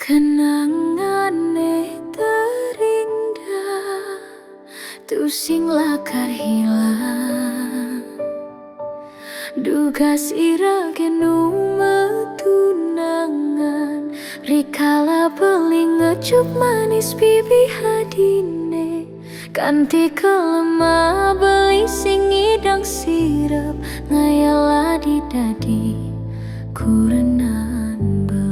Kenangane terindah tu sing lakar hilang, duga sira kenu metunangan, rikala beling ngecup manis pipi hadine, kanthi kelemah beli sing ngidang sirep, ngayala didadi kurenan beli.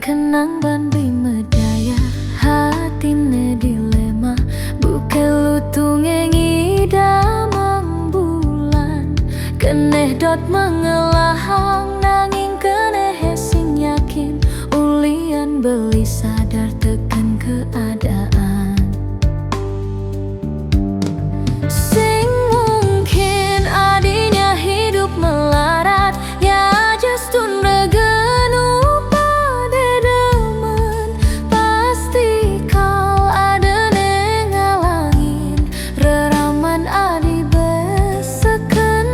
Kenang bandui medaya hatine dilema, buke lutunge ngidamang bulan, keneh dot mengelahang nanging keneh sing yakin, ulian beli sadar tekan keadaan. Sing mungkin adinya hidup melarat, ya justun regenu pada demen, pasti kau ada nengalangin reraman adi besekenawang.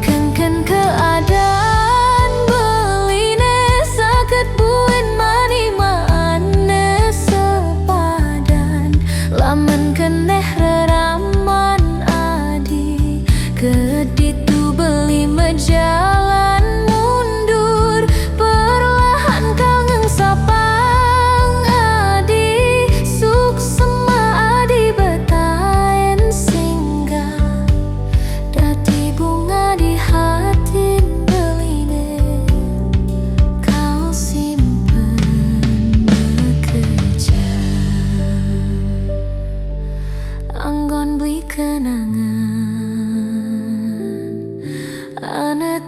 Ken keadaan beline sakit buin mani maane sepadan, laman keneh reraman adi keditu beli menjalan mundur, perlahan kau ngengsapang adi suksema adi betaen singgah, dadi bunga di hati beline kau simpen bekerja, anggon beli kenangan ane